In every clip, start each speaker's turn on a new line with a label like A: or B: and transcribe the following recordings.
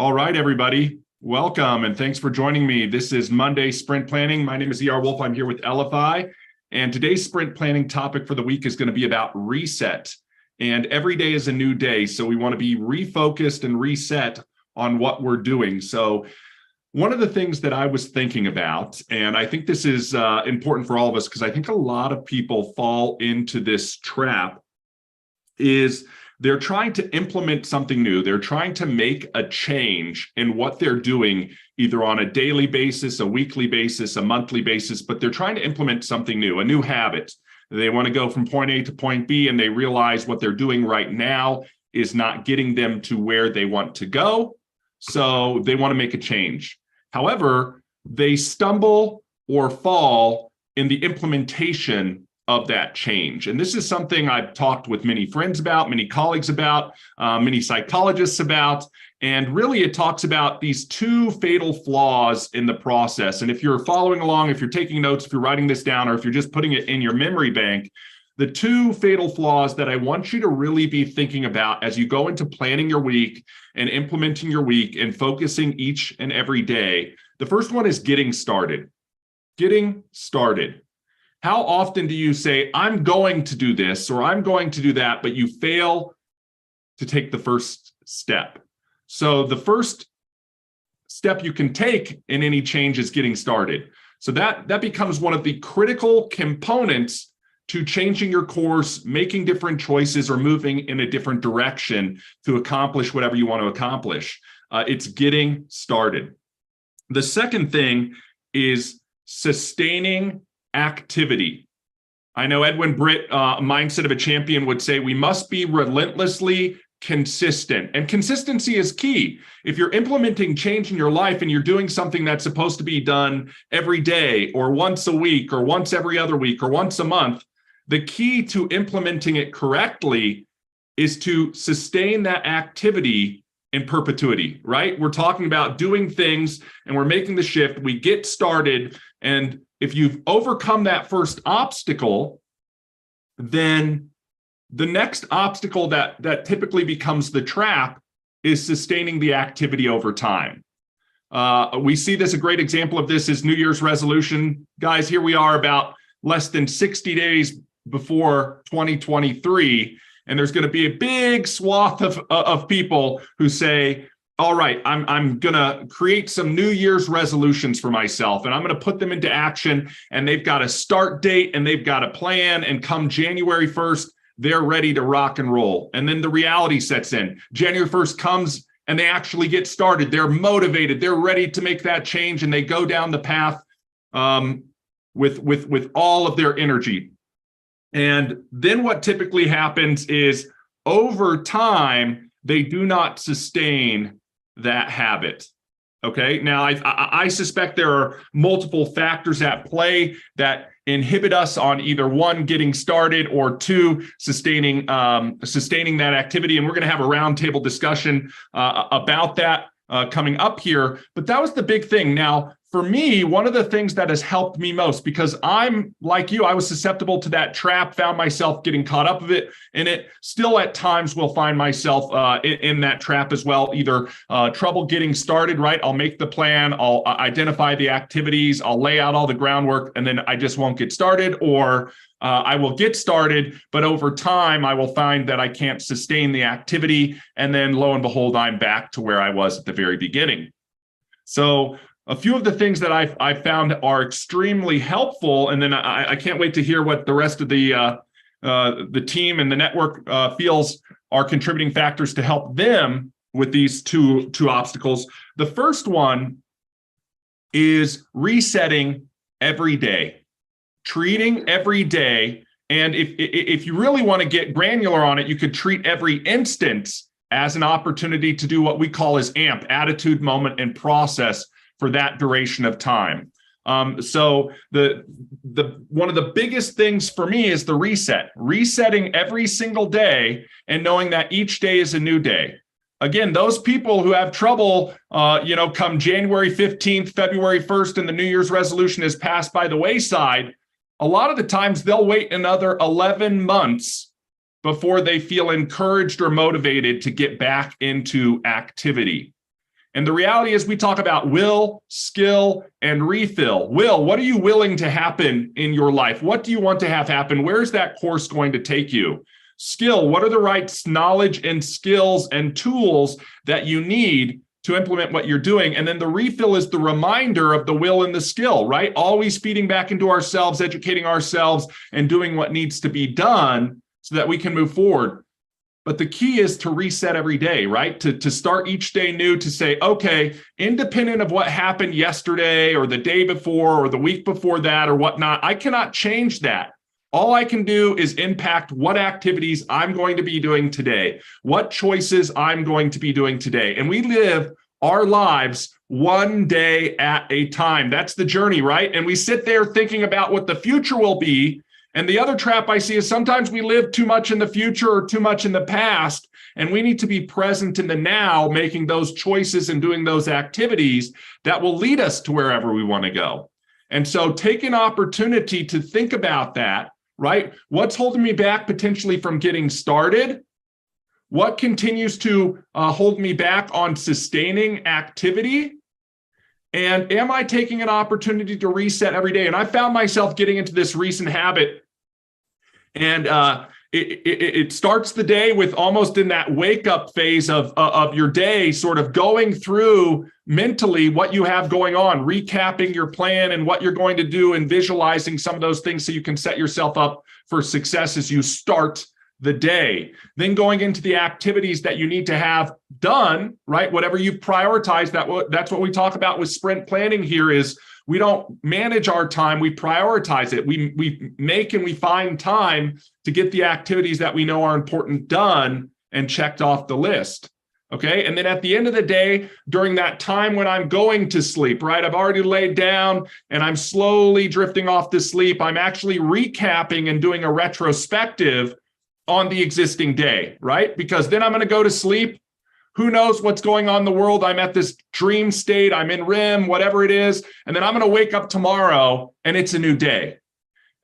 A: All right, everybody. Welcome and thanks for joining me. This is Monday Sprint Planning. My name is E.R. Wolf. I'm here with LFI. And today's sprint planning topic for the week is going to be about reset. And every day is a new day. So we want to be refocused and reset on what we're doing. So one of the things that I was thinking about, and I think this is important for all of us because I think a lot of people fall into this trap, is they're trying to implement something new. They're trying to make a change in what they're doing, either on a daily basis, a weekly basis, a monthly basis, but they're trying to implement something new, a new habit. They want to go from point A to point B, and they realize what they're doing right now is not getting them to where they want to go. So they want to make a change. However, they stumble or fall in the implementation of that change. And this is something I've talked with many friends about, many colleagues about, many psychologists about, and really it talks about these two fatal flaws in the process. And if you're following along, if you're taking notes, if you're writing this down, or if you're just putting it in your memory bank, the two fatal flaws that I want you to really be thinking about as you go into planning your week and implementing your week and focusing each and every day. The first one is getting started. Getting started. How often do you say, I'm going to do this or I'm going to do that, but you fail to take the first step? So the first step you can take in any change is getting started. So that becomes one of the critical components to changing your course, making different choices, or moving in a different direction to accomplish whatever you want to accomplish. It's getting started. The second thing is sustaining activity. I know Edwin Britt, Mindset of a Champion, would say we must be relentlessly consistent. And consistency is key. If you're implementing change in your life and you're doing something that's supposed to be done every day or once a week or once every other week or once a month, the key to implementing it correctly is to sustain that activity in perpetuity, right? We're talking about doing things and we're making the shift. We get started, and if you've overcome that first obstacle, then the next obstacle that typically becomes the trap is sustaining the activity over time. We see this, a great example of this is New Year's resolution. Guys, here we are about less than 60 days before 2023, and there's going to be a big swath of people who say, all right, I'm going to create some New Year's resolutions for myself, and I'm going to put them into action, and they've got a start date, and they've got a plan, and come January 1st, they're ready to rock and roll. And then the reality sets in. January 1st comes, and they actually get started. They're motivated. They're ready to make that change, and they go down the path with all of their energy. And then what typically happens is over time, they do not sustain that habit. Okay. Now, I suspect there are multiple factors at play that inhibit us on either one, getting started, or two, sustaining that activity. And we're going to have a roundtable discussion about that coming up here. But that was the big thing. Now, for me, one of the things that has helped me most, because I'm like you, I was susceptible to that trap, found myself getting caught up in it. Still at times will find myself in that trap as well, either trouble getting started, right? I'll make the plan, I'll identify the activities, I'll lay out all the groundwork, and then I just won't get started, or I will get started, but over time, I will find that I can't sustain the activity. And then lo and behold, I'm back to where I was at the very beginning. So a few of the things that I found are extremely helpful, and then I can't wait to hear what the rest of the team and the network feels are contributing factors to help them with these two obstacles. The first one is resetting every day, treating every day. And if you really want to get granular on it, you could treat every instance as an opportunity to do what we call as AMP, attitude, moment, and process, for that duration of time. So the one of the biggest things for me is the resetting every single day and knowing that each day is a new day. Again, those people who have trouble, come January 15th, February 1st, and the New Year's resolution is passed by the wayside, a lot of the times they'll wait another 11 months before they feel encouraged or motivated to get back into activity. And the reality is we talk about will, skill, and refill. Will, what are you willing to happen in your life? What do you want to have happen? Where's that course going to take you? Skill, what are the right knowledge and skills and tools that you need to implement what you're doing? And then the refill is the reminder of the will and the skill, right? Always feeding back into ourselves, educating ourselves, and doing what needs to be done so that we can move forward. But the key is to reset every day, right? To start each day new, to say, okay, independent of what happened yesterday or the day before or the week before that or whatnot, I cannot change that. All I can do is impact what activities I'm going to be doing today, what choices I'm going to be doing today. And we live our lives one day at a time. That's the journey, right? And we sit there thinking about what the future will be. And the other trap I see is sometimes we live too much in the future or too much in the past, and we need to be present in the now, making those choices and doing those activities that will lead us to wherever we want to go. And so take an opportunity to think about that, right? What's holding me back potentially from getting started? What continues to hold me back on sustaining activity? And am I taking an opportunity to reset every day? And I found myself getting into this recent habit. And it starts the day with almost in that wake up phase of your day, sort of going through mentally what you have going on, recapping your plan and what you're going to do and visualizing some of those things so you can set yourself up for success as you start the day. Then going into the activities that you need to have done, right? Whatever you've prioritized, that's what we talk about with sprint planning here is we don't manage our time, we prioritize it. We make and we find time to get the activities that we know are important done and checked off the list. Okay. And then at the end of the day, during that time when I'm going to sleep, right? I've already laid down and I'm slowly drifting off to sleep. I'm actually recapping and doing a retrospective on the existing day, right? Because then I'm going to go to sleep. Who knows what's going on in the world? I'm at this dream state. I'm in REM, whatever it is. And then I'm going to wake up tomorrow and it's a new day.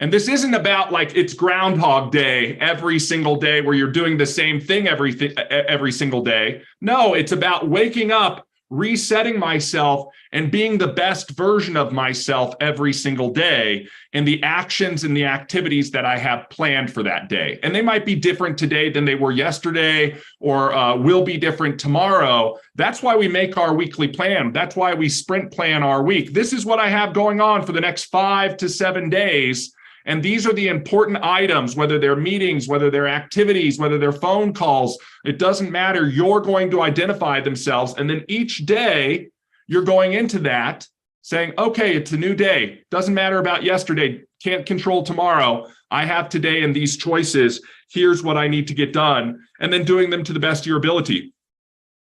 A: And this isn't about like it's Groundhog Day every single day where you're doing the same thing every single day. No, it's about waking up, resetting myself, and being the best version of myself every single day in the actions and the activities that I have planned for that day. And they might be different today than they were yesterday or will be different tomorrow. That's why we make our weekly plan. That's why we sprint plan our week. This is what I have going on for the next 5 to 7 days. And these are the important items, whether they're meetings, whether they're activities, whether they're phone calls, it doesn't matter. You're going to identify themselves. And then each day you're going into that saying, okay, it's a new day. Doesn't matter about yesterday. Can't control tomorrow. I have today and these choices. Here's what I need to get done. And then doing them to the best of your ability.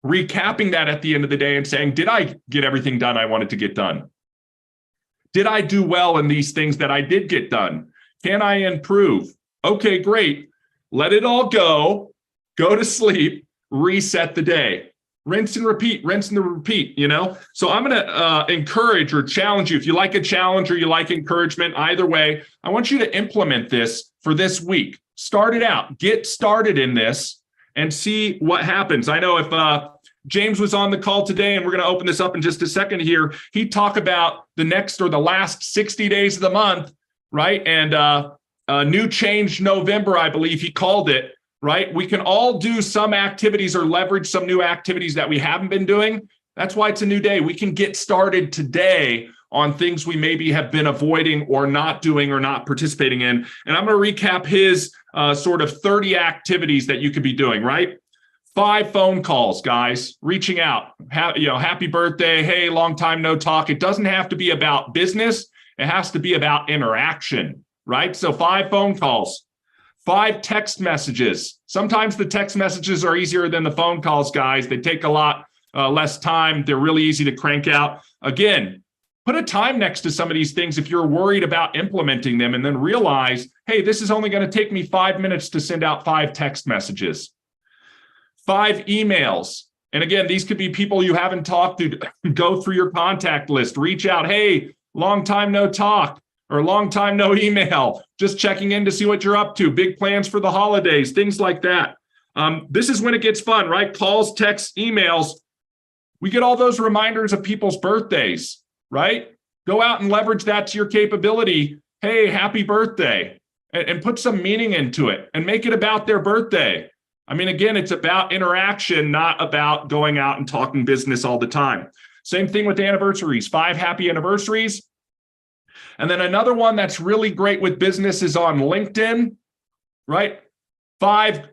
A: Recapping that at the end of the day and saying, did I get everything done I wanted to get done? Did I do well in these things that I did get done? Can I improve? Okay, great. Let it all go to sleep, reset the day. Rinse and repeat, you know? So I'm going to encourage or challenge you. If you like a challenge or you like encouragement, either way, I want you to implement this for this week. Start it out. Get started in this and see what happens. I know if James was on the call today, and we're going to open this up in just a second here, he'd talk about the next or the last 60 days of the month, right? And New Change November, I believe he called it, right? We can all do some activities or leverage some new activities that we haven't been doing. That's why it's a new day. We can get started today on things we maybe have been avoiding or not doing or not participating in. And I'm going to recap his sort of 30 activities that you could be doing, right? 5 phone calls, guys, reaching out, happy birthday. Hey, long time no talk. It doesn't have to be about business. It has to be about interaction, right? So 5 phone calls, 5 text messages. Sometimes the text messages are easier than the phone calls, guys. They take a lot less time. They're really easy to crank out. Again, put a time next to some of these things if you're worried about implementing them, and then realize, hey, this is only going to take me 5 minutes to send out 5 text messages. 5 emails. And again, these could be people you haven't talked to. Go through your contact list, reach out. Hey, long time no talk or long time no email. Just checking in to see what you're up to. Big plans for the holidays, things like that. This is when it gets fun, right? Calls, texts, emails. We get all those reminders of people's birthdays, right? Go out and leverage that to your capability. Hey, happy birthday, and put some meaning into it and make it about their birthday. I mean, again, it's about interaction, not about going out and talking business all the time. Same thing with anniversaries, 5 happy anniversaries. And then another one that's really great with business is on LinkedIn, right? 5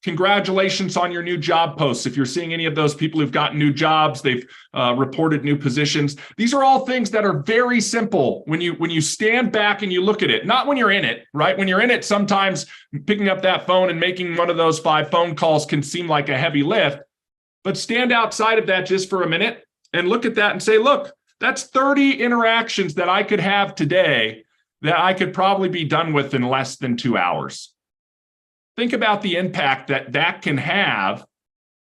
A: congratulations on your new job posts. If you're seeing any of those people who've gotten new jobs, they've reported new positions. These are all things that are very simple when you stand back and you look at it, not when you're in it, right? When you're in it, sometimes picking up that phone and making one of those 5 phone calls can seem like a heavy lift, but stand outside of that just for a minute and look at that and say, look, that's 30 interactions that I could have today that I could probably be done with in less than 2 hours. Think about the impact that that can have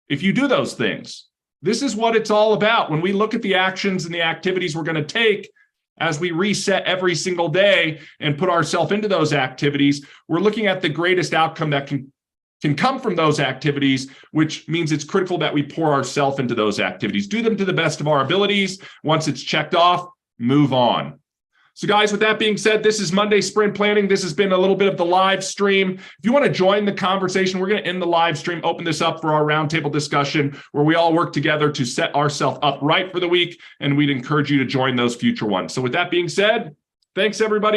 A: if you do those things. This is what it's all about. When we look at the actions and the activities we're going to take as we reset every single day and put ourselves into those activities, we're looking at the greatest outcome that can come from those activities, which means it's critical that we pour ourselves into those activities, do them to the best of our abilities. Once it's checked off, move on. So guys, with that being said, this is Monday Sprint Planning. This has been a little bit of the live stream. If you want to join the conversation, we're going to end the live stream, open this up for our roundtable discussion where we all work together to set ourselves up right for the week, and we'd encourage you to join those future ones. So with that being said, thanks everybody.